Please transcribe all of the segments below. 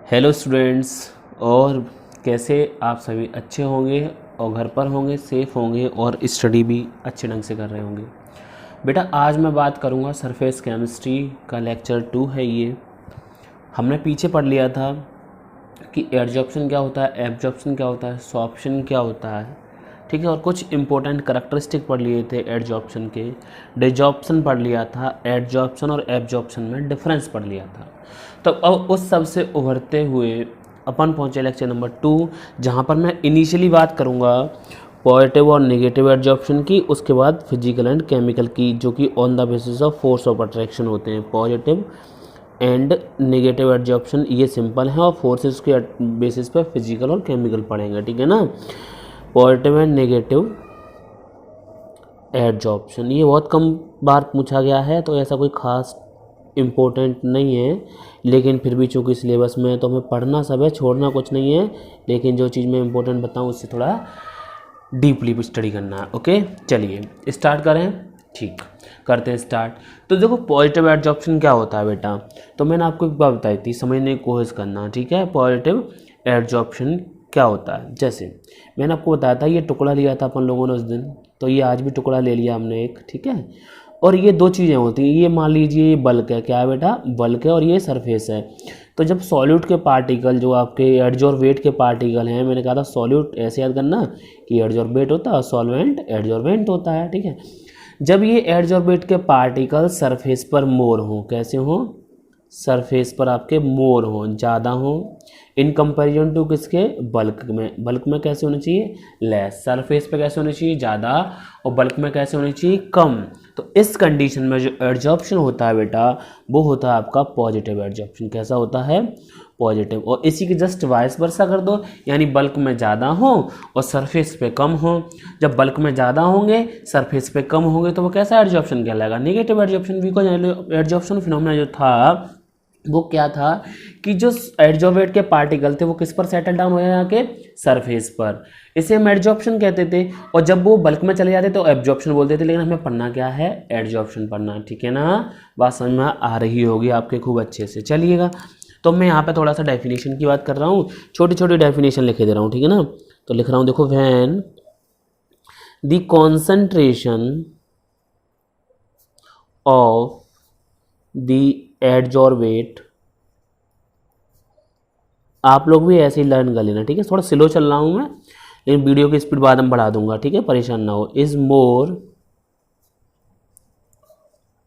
Hello students. और कैसे आप सभी अच्छे होंगे और घर पर होंगे, सेफ़ होंगे और स्टडी भी अच्छे ढंग से कर रहे होंगे। बेटा आज मैं बात करूँगा सरफेस केमिस्ट्री का लेक्चर 2 है ये। हमने पीछे पढ़ लिया था कि एडजॉर्प्शन क्या होता है, एब्जॉर्प्शन क्या होता है, सॉर्प्शन क्या होता है, ठीक है। और कुछ इंपॉर्टेंट करैक्टरिस्टिक पढ़ लिए थे एडजॉर्प्शन के। डिजॉर्प्शन पढ़ लिया था, एडजॉर्प्शन और एब्जॉर्प्शन में डिफरेंस पढ़ लिया था। तो अब उस सब से उभरते हुए अपन पहुँचे लेक्चर नंबर 2, जहाँ पर मैं इनिशियली बात करूँगा पॉजिटिव और नेगेटिव एडजॉर्प्शन की, उसके बाद फिजिकल एंड केमिकल की, जो कि on the basis of force of attraction होते हैं। पॉजिटिव एंड नेगेटिव एडजॉर्प्शन ये सिंपल है और फोर्सेस के बेसिस पे फिजिकल और केमिकल पढ़ेंगे, ठीक है ना। पॉजिटिव एंड नेगेटिव एडजॉर्प्शन ये बहुत कम बार पूछा गया है, तो ऐसा कोई खास इम्पोर्टेंट नहीं है, लेकिन फिर भी चूँकि सिलेबस में है तो हमें पढ़ना सब है, छोड़ना कुछ नहीं है। लेकिन जो चीज़ मैं इम्पोर्टेंट बताऊँ उससे थोड़ा डीपली स्टडी करना है। ओके चलिए स्टार्ट करें। ठीक करते हैं स्टार्ट। तो देखो पॉजिटिव एडजॉर्प्शन क्या होता है बेटा, तो मैंने आपको एक बात बताई थी, समझने की कोशिश करना, ठीक है। पॉजिटिव एडजॉर्प्शन क्या होता है, जैसे मैंने आपको बताया था ये टुकड़ा लिया था अपन लोगों ने उस दिन, तो ये आज भी टुकड़ा ले लिया हमने एक, ठीक है। और ये दो चीज़ें होती हैं, ये मान लीजिए ये बल्क है, क्या है बेटा, बल्क है, और ये सरफेस है। तो जब सॉल्यूट के पार्टिकल जो आपके एडजॉर्बेट के पार्टिकल हैं, मैंने कहा था सॉल्यूट ऐसे याद करना कि एडजॉर्बेट होता है, सॉल्वेंट एडजॉर्बेंट होता है, ठीक है। जब ये एडजॉर्बेट के पार्टिकल सरफेस पर मोर हों, कैसे हों, सरफेस पर आपके मोर हों, ज़्यादा हों इन कंपैरिजन टू किसके, बल्क में। बल्क में कैसे होनी चाहिए, लेस। सरफेस पे कैसे होनी चाहिए, ज़्यादा, और बल्क में कैसे होनी चाहिए, कम। तो इस कंडीशन में जो एडजॉर्प्शन होता है बेटा, वो होता है आपका पॉजिटिव एडजॉर्प्शन। कैसा होता है, पॉजिटिव। और इसी के जस्ट वाइस वर्सा कर दो, यानी बल्क में ज़्यादा हो और सरफेस पे कम हो। जब बल्क में ज़्यादा होंगे, सरफेस पे कम होंगे, तो वो कैसा एडजॉर्प्शन कहलाएगा, negative adsorption. Because adsorption phenomena जो था वो क्या था कि जो एडजॉर्बेट के पार्टिकल थे वो किस पर सेटल डाउन हो जाए, यहाँ के सरफेस पर, इसे हम एडजॉर्प्शन कहते थे। और जब वो बल्क में चले जाते तो एब्जॉर्प्शन बोलते थे, लेकिन हमें पढ़ना क्या है, एडजॉर्प्शन पढ़ना, ठीक है ना। बात समझ में आ रही होगी आपके खूब अच्छे से, चलिएगा। तो मैं यहाँ पे थोड़ा सा डेफिनेशन की बात कर रहा हूँ, छोटी छोटी डेफिनेशन लिखे दे रहा हूँ, ठीक है ना। तो लिख रहा हूँ, देखो, when the concentration of the adsorbate, आप लोग भी ऐसे ही लर्न कर लेना, ठीक है। थोड़ा स्लो चल रहा हूँ मैं, लेकिन वीडियो की स्पीड बाद में बढ़ा दूंगा, ठीक है, परेशान ना हो। Is more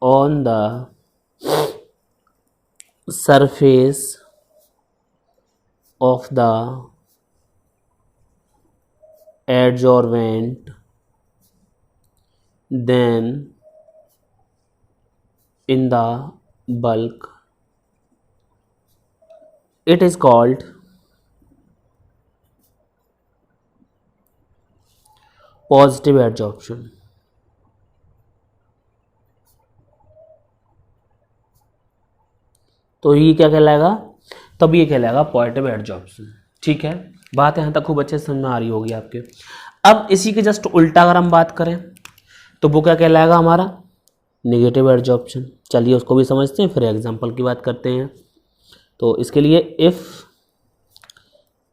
on the surface of the adsorbent than in the bulk, it is called positive adsorption। तो ये क्या कहलाएगा, तब ये कहलाएगा पॉजिटिव एडजॉर्प्शन, ठीक है। बात यहाँ तक खूब अच्छे से समझ में आ रही होगी आपके। अब इसी के जस्ट उल्टा अगर हम बात करें तो वो क्या कहलाएगा हमारा, नेगेटिव एडजॉर्प्शन। चलिए उसको भी समझते हैं, फिर एग्जांपल की बात करते हैं। तो इसके लिए if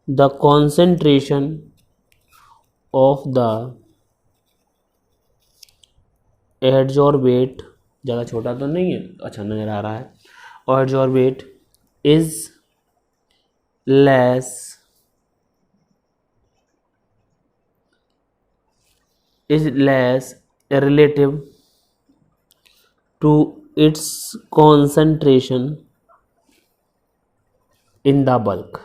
the concentration of the adsorbate, ज़्यादा छोटा तो नहीं है, अच्छा नजर आ रहा है, adsorbate is less relative to its concentration in the bulk,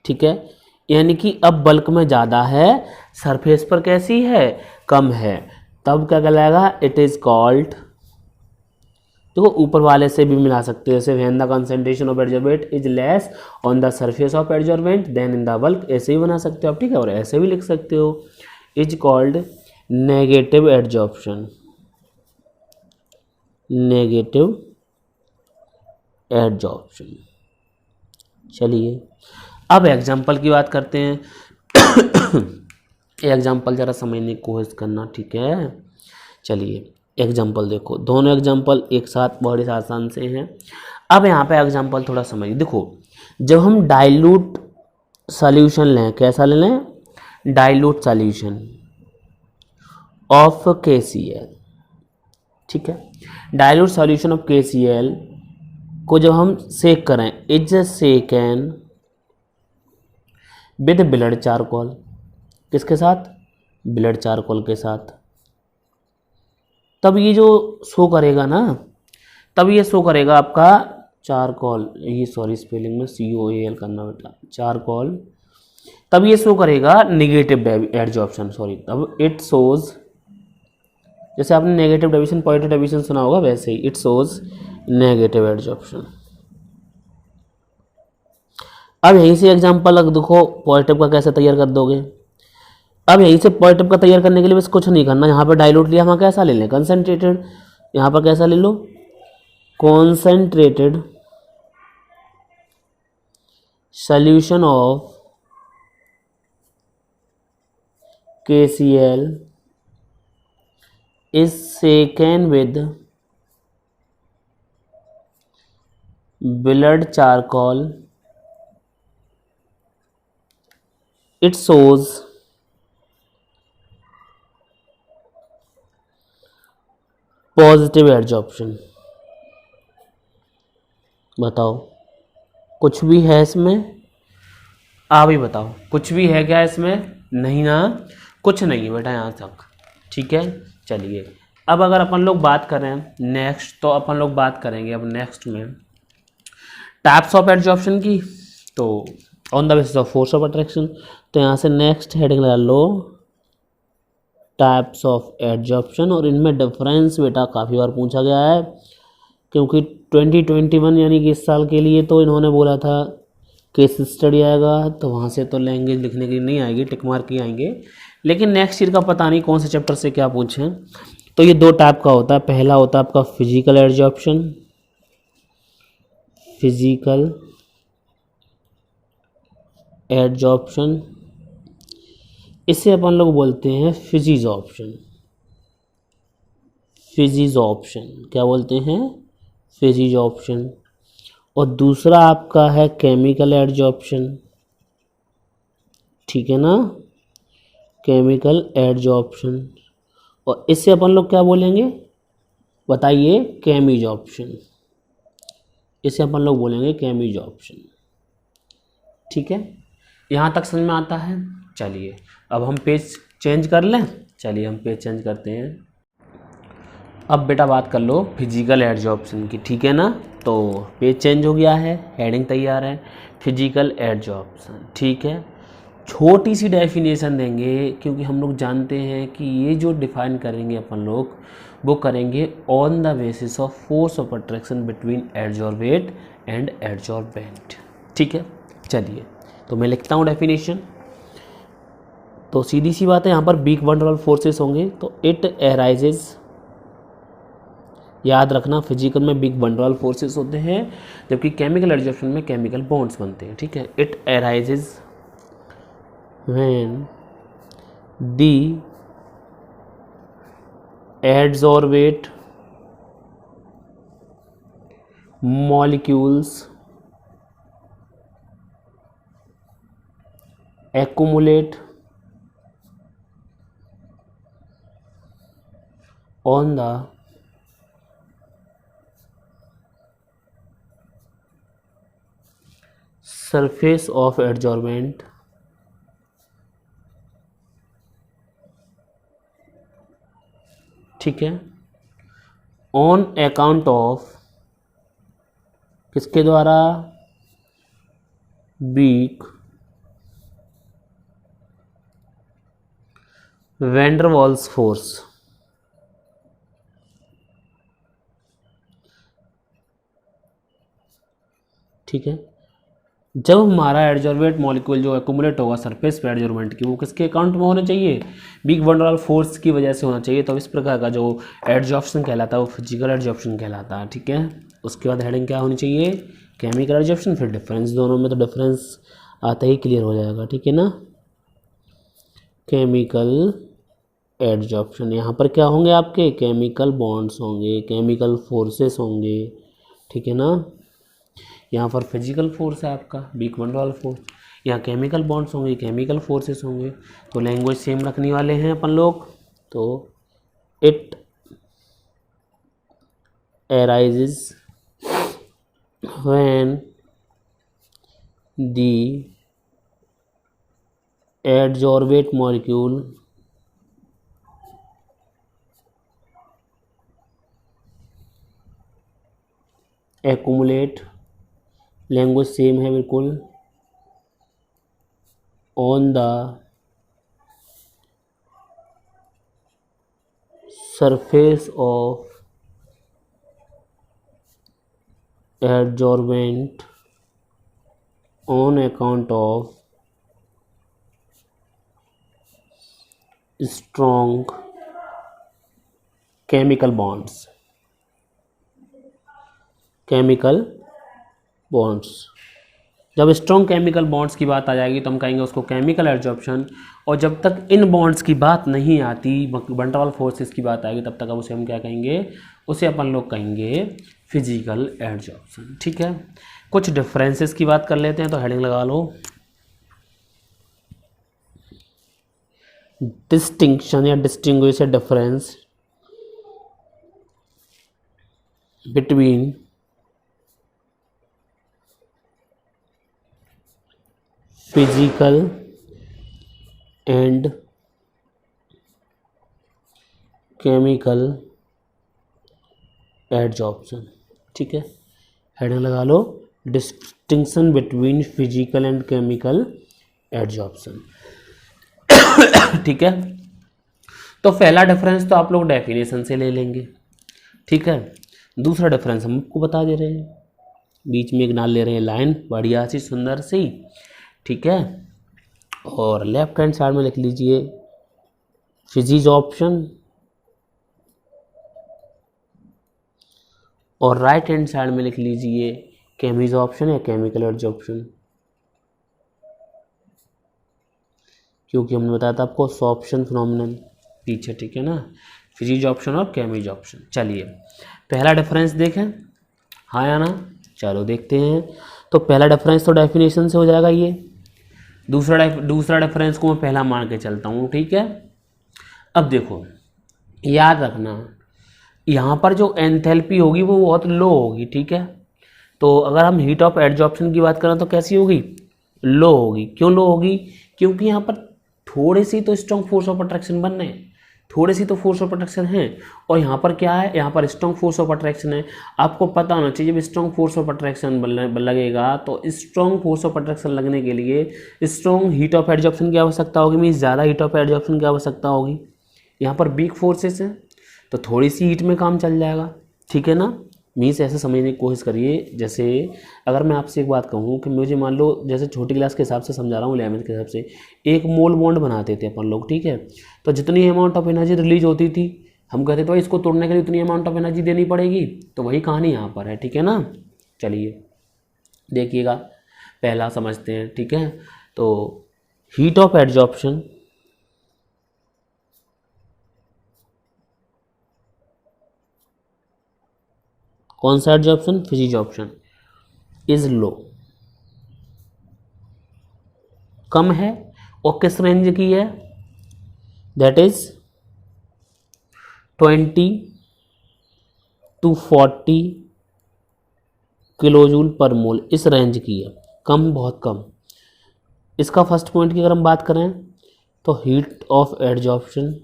ठीक है। यानी कि अब बल्क में ज़्यादा है, सरफेस पर कैसी है, कम है, तब क्या कहलाएगा, इट इज़ कॉल्ड। देखो ऊपर वाले से भी मिला सकते हैं, जैसे when the concentration of adsorbent is less on the surface of adsorbent than in the bulk, ऐसे ही बना सकते हो आप, ठीक है। और ऐसे भी लिख सकते हो, is called negative adsorption, negative adsorption. चलिए अब एग्जाम्पल की बात करते हैं। एग्जाम्पल ज़रा समझने की कोशिश करना, ठीक है। चलिए एग्जाम्पल देखो, दोनों एग्जाम्पल एक साथ बड़े आसान से हैं। अब यहाँ पे एग्जाम्पल थोड़ा समझिए। देखो जब हम डाइल्यूट सॉल्यूशन लें, कैसा ले लें, डाइल्यूट सॉल्यूशन ऑफ KCl, ठीक है, डाइल्यूट सॉल्यूशन ऑफ KCl को जब हम सेक करें, इज सेकन विद ब्लड चारकोल, किसके साथ, ब्लड चारकोल के साथ, तब ये जो शो करेगा ना, तब ये शो करेगा आपका चारकोल, ये सॉरी स्पेलिंग में COAL करना बेटा, चारकोल, तब ये शो करेगा नेगेटिव एडजॉर्प्शन, सॉरी, तब इट शोज, जैसे आपने नेगेटिव डेविएशन पॉजिटिव डेविएशन सुना होगा वैसे ही इट शोज नेगेटिव एडजॉर्प्शन। अब यहीं से एग्जांपल देखो पॉजिटिव का कैसे तैयार कर दोगे। अब यहीं से पॉजिटिव का तैयार करने के लिए बस कुछ नहीं करना, यहाँ पर डाइल्यूट लिया, हम कैसा ले लें, कंसनट्रेटेड, यहाँ पर कैसा ले लो, concentrated solution of KCl is shaken with blood charcoal, it shows positive adsorption. बताओ कुछ भी है इसमें, आप ही बताओ कुछ भी है क्या इसमें, नहीं ना, कुछ नहीं है बेटा यहाँ तक, ठीक है। चलिए अब अगर अपन लोग बात करें नेक्स्ट, तो अपन लोग बात करेंगे अब नेक्स्ट में टाइप्स ऑफ एडजॉर्प्शन की, तो on the basis of force of attraction, तो यहाँ से नेक्स्ट हेडिंग लगा लो टाइप्स ऑफ एडजॉर्प्शन, और इनमें डिफरेंस बेटा काफ़ी बार पूछा गया है, क्योंकि 2021 यानी कि इस साल के लिए तो इन्होंने बोला था केस स्टडी आएगा, तो वहाँ से तो लैंग्वेज लिखने के लिए नहीं आएगी, टिक मार्क ही आएंगे, लेकिन नेक्स्ट ईयर का पता नहीं कौन से चैप्टर से क्या पूछें। तो ये दो टाइप का होता है, पहला होता है आपका फिजिकल एडजॉर्प्शन, फिजिकल एडजॉर्प्शन, इसे अपन लोग बोलते हैं फिजिजॉर्प्शन, फिजिजॉर्प्शन क्या बोलते हैं, फिजिजॉर्प्शन। और दूसरा आपका है केमिकल एडजॉर्प्शन, ठीक है ना, केमिकल एडजॉर्प्शन, और इससे अपन लोग क्या बोलेंगे बताइए, केमिजॉर्प्शन, इसे अपन लोग बोलेंगे केमिजॉर्प्शन, ठीक है। यहाँ तक समझ में आता है। चलिए अब हम पेज चेंज कर लें, चलिए हम पेज चेंज करते हैं। अब बेटा बात कर लो फिजिकल एडजॉर्प्शन की, ठीक है ना, तो पेज चेंज हो गया है, हेडिंग तैयार है, फिजिकल एडजॉर्प्शन, ठीक है। छोटी सी डेफिनेशन देंगे, क्योंकि हम लोग जानते हैं कि ये जो डिफाइन करेंगे अपन लोग वो करेंगे on the basis of force of attraction between adsorbate and adsorbent, ठीक है। चलिए तो मैं लिखता हूँ डेफिनेशन, तो सीधी सी बात है, यहाँ पर वीक वन वाल फोर्सेस होंगे, तो इट एराइजेज, याद रखना फिजिकल में बिग बंडल फोर्सेस होते हैं, जबकि केमिकल एडजॉर्प्शन में केमिकल बॉन्ड्स बनते हैं, ठीक है। It arises when the adsorbate molecules accumulate on the surface of adsorbent, ठीक है, ऑन अकाउंट ऑफ, किसके द्वारा, वीक वैंडरवाल्स फोर्स, ठीक है। जब हमारा एडजॉर्बेंट मॉलिक्यूल जो एक्यूमुलेट होगा सरफेस पे एडजॉर्बेंट की, वो किसके अकाउंट में होना चाहिए, बिग वैंडरवाल फोर्स की वजह से होना चाहिए। तो इस प्रकार का जो एडजॉर्प्शन कहलाता है वो फिजिकल एडजॉर्प्शन कहलाता है, ठीक है। उसके बाद हेडिंग क्या होनी चाहिए, केमिकल एडजॉर्प्शन, फिर डिफरेंस, दोनों में तो डिफरेंस आते ही क्लियर हो जाएगा, ठीक है ना। केमिकल एडजॉर्प्शन, यहाँ पर क्या होंगे आपके, केमिकल बॉन्ड्स होंगे, केमिकल फोर्सेस होंगे, ठीक है ना। यहाँ पर फिजिकल फोर्स है आपका वीक वंडरवाल फोर्स, यहाँ केमिकल बॉन्ड्स होंगे, केमिकल फोर्सेस होंगे। तो लैंग्वेज सेम रखने वाले हैं अपन लोग। तो it arises when the adsorbate molecule accumulate, language same है बिल्कुल, on the surface of adsorbent on account of strong chemical bonds, chemical bonds. जब स्ट्रॉन्ग केमिकल बॉन्ड्स की बात आ जाएगी तो हम कहेंगे उसको केमिकल एड्जॉर्प्शन, और जब तक इन बॉन्ड्स की बात नहीं आती, वंडरवाल फोर्सेस की बात आएगी, तब तक अब उसे हम क्या कहेंगे, उसे अपन लोग कहेंगे फिजिकल एड्जॉर्प्शन। ठीक है, कुछ डिफरेंसेस की बात कर लेते हैं, तो हेडिंग लगा लो, डिस्टिंक्शन या distinguish a difference between physical and chemical adsorption. ठीक है, हेडिंग लगा लो, distinction between physical and chemical adsorption. ठीक है, तो पहला डिफरेंस तो आप लोग डेफिनेशन से ले लेंगे। ठीक है, दूसरा डिफरेंस हम आपको बता दे रहे हैं, बीच में एक डाल ले रहे हैं लाइन बढ़िया सी सुंदर सी। ठीक है, और लेफ्ट हैंड साइड में लिख लीजिए फिजिज ऑप्शन, और राइट हैंड साइड में लिख लीजिए केमिज ऑप्शन या केमिकल एड्जॉर्प्शन, क्योंकि हमने बताया था आपको सॉर्प्शन फिनोमिनन पीछे। ठीक है ना, फिजिज ऑप्शन और केमिज ऑप्शन। चलिए पहला डिफरेंस देखें, हाँ या ना, चलो देखते हैं। तो पहला डिफरेंस तो डेफिनेशन से हो जाएगा ये, दूसरा डिफरेंस को मैं पहला मान के चलता हूँ। ठीक है, अब देखो याद रखना, यहाँ पर जो एंथैल्पी होगी वो बहुत लो होगी। ठीक है, तो अगर हम हीट ऑफ एड्जॉर्प्शन की बात करें तो कैसी होगी, लो होगी। क्यों लो होगी, क्योंकि यहाँ पर थोड़े सी तो स्ट्रॉन्ग फोर्स ऑफ अट्रैक्शन बन रहे हैं, थोड़े सी तो फोर्स ऑफ अट्रैक्शन है, और यहाँ पर क्या है, यहाँ पर स्ट्रॉन्ग फोर्स ऑफ अट्रैक्शन है। आपको पता होना चाहिए जब स्ट्रॉन्ग फोर्स ऑफ अट्रैक्शन लगेगा तो स्ट्रॉन्ग फोर्स ऑफ अट्रैक्शन लगने के लिए स्ट्रॉन्ग हीट ऑफ एड्जॉर्प्शन की आवश्यकता होगी, मीन्स ज़्यादा हीट ऑफ एड्जॉर्प्शन की आवश्यकता होगी। यहाँ पर वीक फोर्सेस हैं तो थोड़ी सी हीट में काम चल जाएगा। ठीक है ना, मीन्स ऐसे समझने की कोशिश करिए, जैसे अगर मैं आपसे एक बात कहूँ कि मुझे मान लो, जैसे छोटी क्लास के हिसाब से समझा रहा हूँ, 11th के हिसाब से, एक मोल बॉन्ड बनाते थे अपन लोग। ठीक है, तो जितनी अमाउंट ऑफ एनर्जी रिलीज होती थी हम कहते थे भाई इसको तोड़ने के लिए उतनी अमाउंट ऑफ एनर्जी देनी पड़ेगी, तो वही कहानी यहाँ पर है। ठीक है ना, चलिए देखिएगा, पहला समझते हैं। ठीक है, तो हीट ऑफ एड्जॉर्प्शन कौन सा एड्जॉर्प्शन, फिजिज ऑप्शन, इज लो, कम है, और किस रेंज की है, दैट इज 20 to 40 किलोजूल पर मोल, इस रेंज की है, कम, बहुत कम। इसका फर्स्ट पॉइंट की अगर हम बात करें तो हीट ऑफ एड्जॉर्प्शन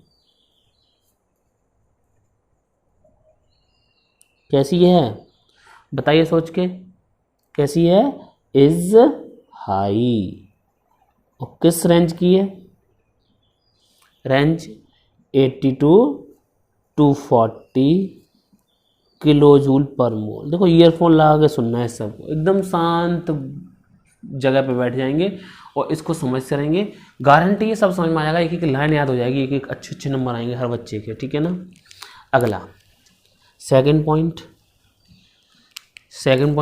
कैसी है, बताइए सोच के, कैसी है, इज हाई, और किस रेंज की है, रेंज 80 to 240 किलोजूल पर मोल। देखो ईयरफोन लगा के सुनना है सबको, एकदम शांत जगह पे बैठ जाएंगे और इसको समझते रहेंगे, गारंटी ये सब समझ में आ जाएगा, एक एक लाइन याद हो जाएगी, एक एक अच्छे अच्छे नंबर आएंगे हर बच्चे के। ठीक है ना, अगला सेकंड पॉइंट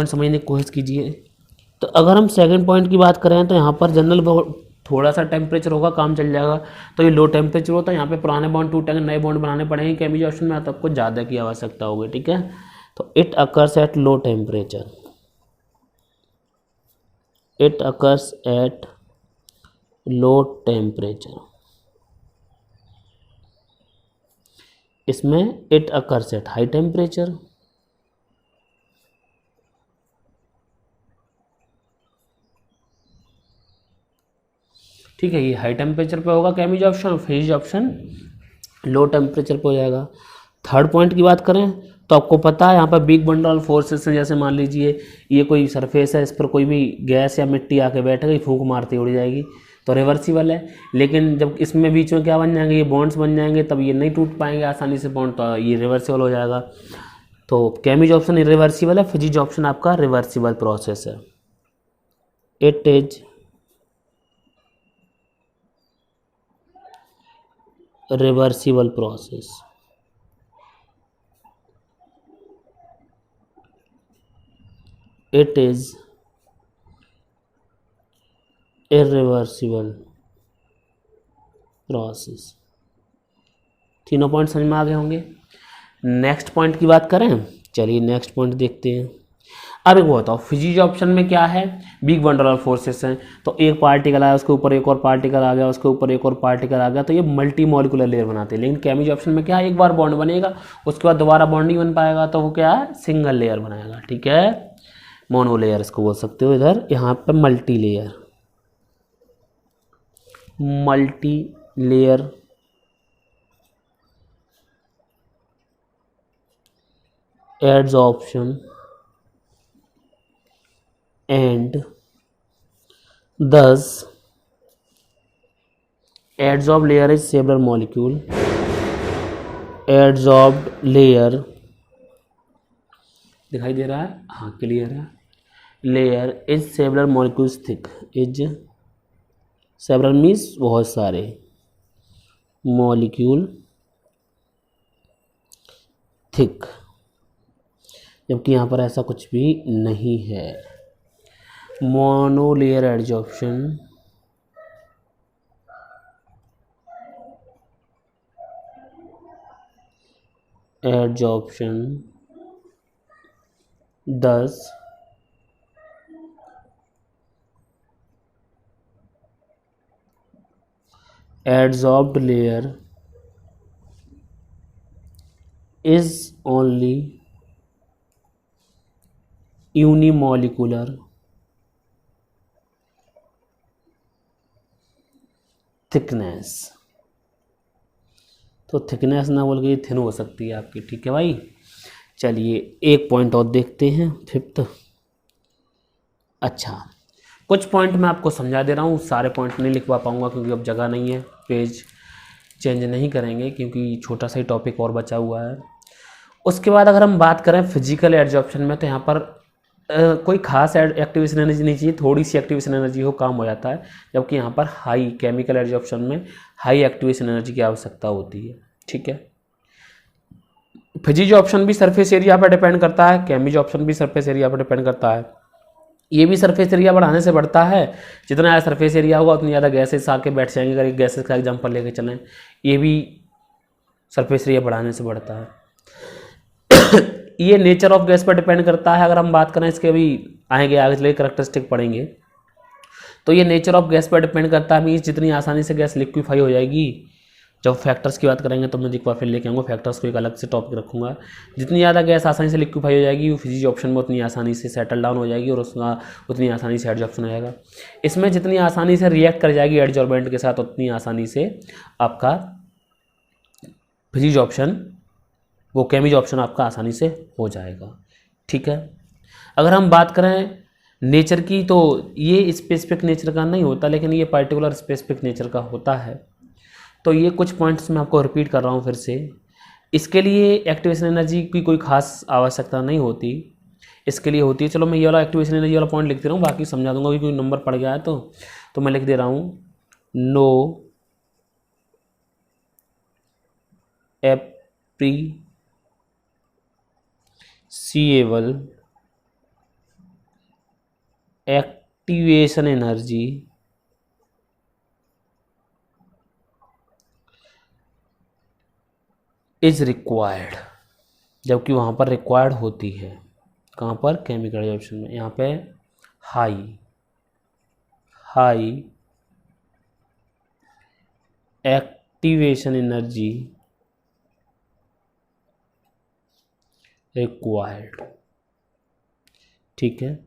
समझने की कोशिश कीजिए। तो अगर हम सेकंड पॉइंट की बात करें तो यहाँ पर जनरल थोड़ा सा टेम्परेचर होगा, काम चल जाएगा। तो ये लो टेम्परेचर होता है, यहाँ पे पुराने बॉन्ड टूटेंगे, नए बॉन्ड बनाने पड़ेंगे, केमिकल ऑप्शन में तो आपको ज़्यादा की आवश्यकता होगी। ठीक है, तो it occurs at low temperature, it occurs at low temperature. इसमें it occurs at high temperature. ठीक है, ये हाई टेम्परेचर पे होगा chemisorption, physisorption low temperature पे हो जाएगा। थर्ड पॉइंट की बात करें तो आपको पता है यहाँ पर बिग बंडल ऑफ फोर्सेस हैं। जैसे मान लीजिए ये कोई सरफेस है, इस पर कोई भी गैस या मिट्टी आके बैठ गई, फूंक मारती उड़ जाएगी, तो रिवर्सिबल है। लेकिन जब इसमें बीच में क्या बन जाएंगे, ये बॉन्ड्स बन जाएंगे, तब ये नहीं टूट पाएंगे आसानी से बॉन्ड, तो ये रिवर्सिबल हो जाएगा। तो केमिज ऑप्शन इरिवर्सिबल है, फिजिज ऑप्शन आपका रिवर्सिबल प्रोसेस है। It is reversible process. It is irreversible process. तीनों पॉइंट समझ में आ गए होंगे। नेक्स्ट पॉइंट की बात करें, चलिए नेक्स्ट पॉइंट देखते हैं। अब एक बताओ, फिजिज ऑप्शन में क्या है, बिग बंडल ऑफ फोर्सेस हैं, तो एक पार्टिकल आया, उसके ऊपर एक और पार्टिकल आ गया, उसके ऊपर एक और पार्टिकल आ गया, तो ये मल्टी मॉलिकुलर लेयर बनाते हैं। लेकिन केमिज ऑप्शन में क्या है, एक बार बॉन्ड बनेगा, उसके बाद दोबारा बॉन्ड नहीं बन पाएगा, तो वो क्या है, सिंगल लेयर बनाएगा। ठीक है, मोनो लेयर इसको बोल सकते हो। इधर यहाँ पे multi layer, multi layer adsorption and thus adsorbed layer is several molecule, adsorbed layer दिखाई दे रहा है, हाँ क्लियर है, layer is several molecules thick, is several means बहुत सारे, मॉलिक्यूल थिक, जबकि यहाँ पर ऐसा कुछ भी नहीं है। Monolayer adsorption thus adsorbed layer is only unimolecular thickness. तो थिकनेस ना बोल के थिन हो सकती है आपकी। ठीक है भाई, चलिए एक पॉइंट और देखते हैं, फिफ्थ। अच्छा, कुछ पॉइंट मैं आपको समझा दे रहा हूँ, सारे पॉइंट नहीं लिखवा पाऊँगा क्योंकि अब जगह नहीं है, पेज चेंज नहीं करेंगे क्योंकि छोटा सा ही टॉपिक और बचा हुआ है। उसके बाद अगर हम बात करें फिजिकल एडजॉर्प्शन में, तो यहाँ पर कोई खास एक्टिवेशन एनर्जी नहीं चाहिए, थोड़ी सी एक्टिवेशन एनर्जी हो काम हो जाता है, जबकि यहाँ पर हाई केमिकल एडजॉर्प्शन में हाई एक्टिवेशन एनर्जी की आवश्यकता होती है। ठीक है, फिजिज ऑप्शन भी सरफेस एरिया पर डिपेंड करता है, केमिज ऑप्शन भी सरफेस एरिया पर डिपेंड करता है। ये भी सरफेस एरिया बढ़ाने से बढ़ता है, जितना ज़्यादा सरफेस एरिया होगा उतनी ज़्यादा गैसेस आके बैठ जाएंगे। अगर एक गैसेस का एग्जाम्पल लेके चलें, ये भी सरफेस एरिया बढ़ाने से बढ़ता है। ये नेचर ऑफ गैस पर डिपेंड करता है। अगर हम बात करें इसके, अभी आएंगे आगे चले करैक्टरिस्टिक पढ़ेंगे, तो ये नेचर ऑफ गैस पर डिपेंड करता है। मीन्स जितनी आसानी से गैस लिक्विफाई हो जाएगी, जब फैक्टर्स की बात करेंगे तो मैं एक बार फिर लेके आऊँगा, फैक्टर्स को एक अलग से टॉपिक रखूँगा। जितनी ज़्यादा गैस आसानी से लिक्विफाई हो जाएगी, वो फिजिज ऑप्शन में उतनी आसानी से सेटल डाउन हो जाएगी और उसका उतनी आसानी से एडजॉर्प्शन हो जाएगा। इसमें जितनी आसानी से रिएक्ट कर जाएगी एडजॉर्बेंट के साथ, उतनी आसानी से आपका फिजिज ऑप्शन, वो केमिज ऑप्शन आपका आसानी से हो जाएगा। ठीक है, अगर हम बात करें नेचर की, तो ये स्पेसिफिक नेचर का नहीं होता, लेकिन ये पर्टिकुलर स्पेसिफिक नेचर का होता है। तो ये कुछ पॉइंट्स मैं आपको रिपीट कर रहा हूँ फिर से। इसके लिए एक्टिवेशन एनर्जी की कोई खास आवश्यकता नहीं होती, इसके लिए होती है, चलो मैं ये वाला एक्टिवेशन एनर्जी वाला पॉइंट लिख दे रहा हूँ, बाकी समझा दूंगा, क्योंकि नंबर पड़ गया है तो मैं लिख दे रहा हूँ, no appreciable activation energy is required, जबकि वहाँ पर रिक्वायर्ड होती है। कहाँ पर, केमिकल रिएक्शन में, यहाँ पे high high activation energy required. ठीक है,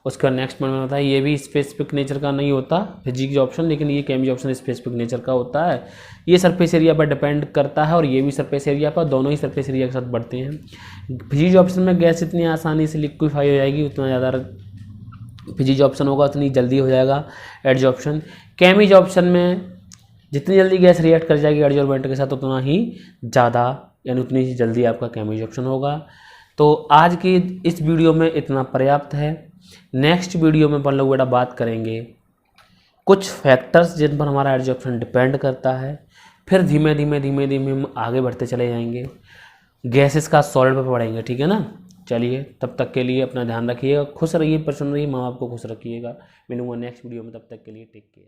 उसका नेक्स्ट पॉइंट होता है, ये भी स्पेसिफिक नेचर का नहीं होता फिजिक्स ऑप्शन, लेकिन ये केमी ऑप्शन स्पेसिफिक नेचर का होता है। ये सरफेस एरिया पर डिपेंड करता है और ये भी सरफेस एरिया पर, दोनों ही सरफेस एरिया के साथ बढ़ते हैं। फिजिक्स ऑप्शन में गैस इतनी आसानी से लिक्विफाई हो जाएगी, उतना ज़्यादा फिजिक्स ऑप्शन होगा उतनी जल्दी हो जाएगा एडजॉर्प्शन। केमिज ऑप्शन में जितनी जल्दी गैस रिएक्ट कर जाएगी एडजॉर्बेंट के साथ उतना ही ज़्यादा, यानी उतनी ही जल्दी आपका केमिज ऑप्शन होगा। तो आज की इस वीडियो में इतना पर्याप्त है। नेक्स्ट वीडियो में अपन लोग बेटा बात करेंगे कुछ फैक्टर्स जिन पर हमारा एडजॉर्प्शन डिपेंड करता है, फिर धीमे धीमे धीमे धीमे हम आगे बढ़ते चले जाएंगे, गैसेस का सॉलिड पर पढ़ेंगे। ठीक है ना, चलिए तब तक के लिए अपना ध्यान रखिएगा, खुश रहिए, प्रसन्न रहिए, माँ बाप को खुश रखिएगा। मिलूंगा नेक्स्ट वीडियो में, तब तक के लिए टेक केयर।